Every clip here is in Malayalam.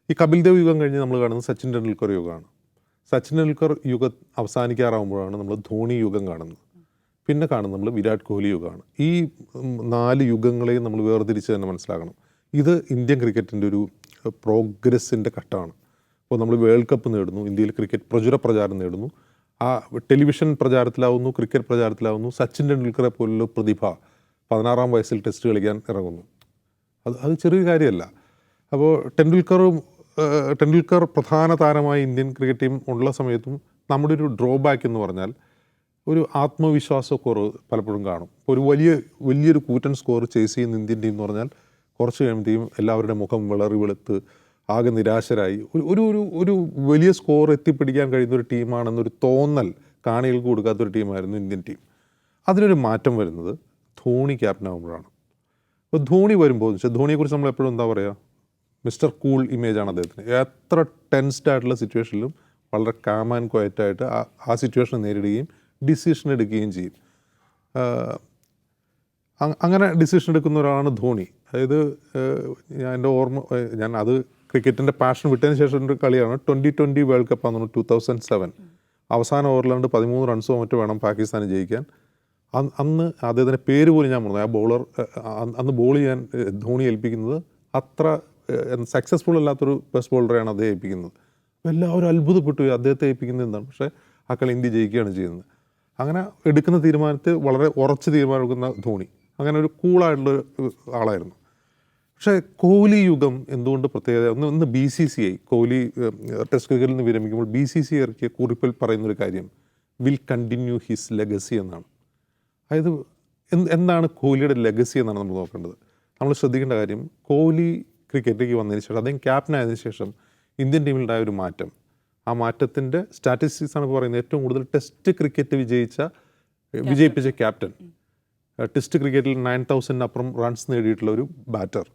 ഈ കപിൽ ദേവ് യുഗം കഴിഞ്ഞ് നമ്മൾ കാണുന്നത് സച്ചിൻ ടെണ്ടുൽക്കർ യുഗമാണ്. സച്ചിൻ ടെണ്ടുൽക്കർ യുഗം അവസാനിക്കാറാകുമ്പോഴാണ് നമ്മൾ ധോണി യുഗം കാണുന്നത്. പിന്നെ കാണുന്നത് നമ്മൾ വിരാട് കോഹ്ലി യുഗമാണ്. ഈ 4 യുഗങ്ങളെയും നമ്മൾ വേർതിരിച്ച് തന്നെ മനസ്സിലാക്കണം. ഇത് ഇന്ത്യൻ ക്രിക്കറ്റിൻ്റെ ഒരു പ്രോഗ്രസ്സിൻ്റെ ഘട്ടമാണ്. അപ്പോൾ നമ്മൾ വേൾഡ് കപ്പ് നേടുന്നു, ഇന്ത്യയിൽ ക്രിക്കറ്റ് പ്രചാരം നേടുന്നു, ആ ടെലിവിഷൻ പ്രചാരത്തിലാവുന്നു, ക്രിക്കറ്റ് പ്രചാരത്തിലാവുന്നു. സച്ചിൻ ടെണ്ടുൽക്കറെ പോലുള്ള പ്രതിഭ 16-ാം വയസ്സിൽ ടെസ്റ്റ് കളിക്കാൻ ഇറങ്ങുന്നു. അത് ചെറിയൊരു കാര്യമല്ല. അപ്പോൾ ടെണ്ടുൽക്കർ പ്രധാന താരമായി ഇന്ത്യൻ ക്രിക്കറ്റ് ടീം ഉള്ള സമയത്തും നമ്മുടെ ഒരു ഡ്രോബാക്ക് എന്ന് പറഞ്ഞാൽ ഒരു ആത്മവിശ്വാസക്കുറവ് പലപ്പോഴും കാണും. ഒരു വലിയൊരു കൂറ്റൻ സ്കോർ ചേസ് ചെയ്യുന്ന ഇന്ത്യൻ ടീം എന്ന് പറഞ്ഞാൽ കുറച്ച് കഴിയുമ്പോഴത്തേക്കും എല്ലാവരുടെ മുഖം വിളറി വെളുത്ത് ആകെ നിരാശരായി ഒരു വലിയ സ്കോർ എത്തിപ്പിടിക്കാൻ കഴിയുന്ന ഒരു ടീമാണെന്നൊരു തോന്നൽ കാണികൾക്ക് കൊടുക്കാത്തൊരു ടീമായിരുന്നു ഇന്ത്യൻ ടീം. അതിനൊരു മാറ്റം വരുന്നത് ധോണി ക്യാപ്റ്റനാകുമ്പോഴാണ്. അപ്പോൾ ധോണി വരുമ്പോൾ എന്ന് വെച്ചാൽ ധോണിയെക്കുറിച്ച് നമ്മൾ എപ്പോഴും എന്താ പറയുക, മിസ്റ്റർ കൂൾ ഇമേജാണ് അദ്ദേഹത്തിന്. എത്ര ടെൻസ്ഡ് ആയിട്ടുള്ള സിറ്റുവേഷനിലും വളരെ കാം ആൻഡ് ക്വയറ്റായിട്ട് ആ സിറ്റുവേഷൻ നേരിടുകയും ഡിസിഷൻ എടുക്കുകയും ചെയ്യും. അങ്ങനെ ഡിസിഷൻ എടുക്കുന്ന ഒരാളാണ് ധോണി. അതായത് ഞാൻ അത് ക്രിക്കറ്റിൻ്റെ പാഷൻ വിട്ടതിന് ശേഷം ഒരു കളിയാണ് 2020 വേൾഡ് കപ്പാണ് 2007. അവസാന ഓവറിലാണ്ട് 13 റൺസോ മറ്റോ വേണം പാകിസ്ഥാന് ജയിക്കാൻ. അന്ന് അദ്ദേഹത്തിൻ്റെ പേര് പോലും ഞാൻ പറഞ്ഞു. ആ ബോളർ അന്ന് ബോൾ ചെയ്യാൻ ധോണി ഏൽപ്പിക്കുന്നത് അത്ര സക്സസ്ഫുൾ അല്ലാത്തൊരു ബെസ്റ്റ് ബോളറെയാണ് അദ്ദേഹം ഏൽപ്പിക്കുന്നത്. എല്ലാവരും അത്ഭുതപ്പെട്ടു അദ്ദേഹത്തെ ഏൽപ്പിക്കുന്നത് എന്താണ്. പക്ഷേ ആ കളി ഇന്ത്യ ജയിക്കുകയാണ് ചെയ്യുന്നത്. അങ്ങനെ എടുക്കുന്ന തീരുമാനത്തിൽ വളരെ ഉറച്ച് തീരുമാനമെടുക്കുന്ന ധോണി അങ്ങനെ ഒരു കൂളായിട്ടുള്ള ആളായിരുന്നു. പക്ഷേ കോഹ്ലി യുഗം എന്തുകൊണ്ട് പ്രത്യേകത, ഒന്ന് BCCI കോഹ്ലി ടെസ്റ്റ് ക്രിക്കറ്റിൽ നിന്ന് വിരമിക്കുമ്പോൾ BCCI ഇറക്കിയ കുറിപ്പിൽ പറയുന്നൊരു കാര്യം വിൽ കണ്ടിന്യൂ ഹിസ് ലെഗസി എന്നാണ്. അതായത് എന്താണ് കോഹ്ലിയുടെ ലെഗസി എന്നാണ് നമ്മൾ നോക്കേണ്ടത്. നമ്മൾ ശ്രദ്ധിക്കേണ്ട കാര്യം, കോഹ്ലി ക്രിക്കറ്റിലേക്ക് വന്നതിന് ശേഷം അദ്ദേഹം ക്യാപ്റ്റനായതിനു ശേഷം ഇന്ത്യൻ ടീമിലുണ്ടായ ഒരു മാറ്റം, ആ മാറ്റത്തിൻ്റെ സ്റ്റാറ്റിസ്റ്റിക്സ് ആണ് പറയുന്നത്. ഏറ്റവും കൂടുതൽ ടെസ്റ്റ് ക്രിക്കറ്റ് വിജയിപ്പിച്ച ക്യാപ്റ്റൻ, ടെസ്റ്റ് ക്രിക്കറ്റിൽ 9,000-അപ്പുറം റൺസ് നേടിയിട്ടുള്ള ഒരു ബാറ്റർ.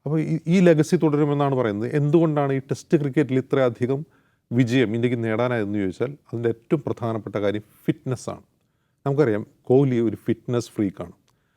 അപ്പോൾ ഈ ലെഗസി തുടരുമെന്നാണ് പറയുന്നത്. എന്തുകൊണ്ടാണ് ഈ ടെസ്റ്റ് ക്രിക്കറ്റിൽ ഇത്രയധികം വിജയം ഇന്ത്യക്ക് നേടാനായതെന്ന് ചോദിച്ചാൽ അതിൻ്റെ ഏറ്റവും പ്രധാനപ്പെട്ട കാര്യം ഫിറ്റ്നസ്സാണ്. നമുക്കറിയാം കോഹ്ലി ഒരു ഫിറ്റ്നസ് ഫ്രീക്കാണ്.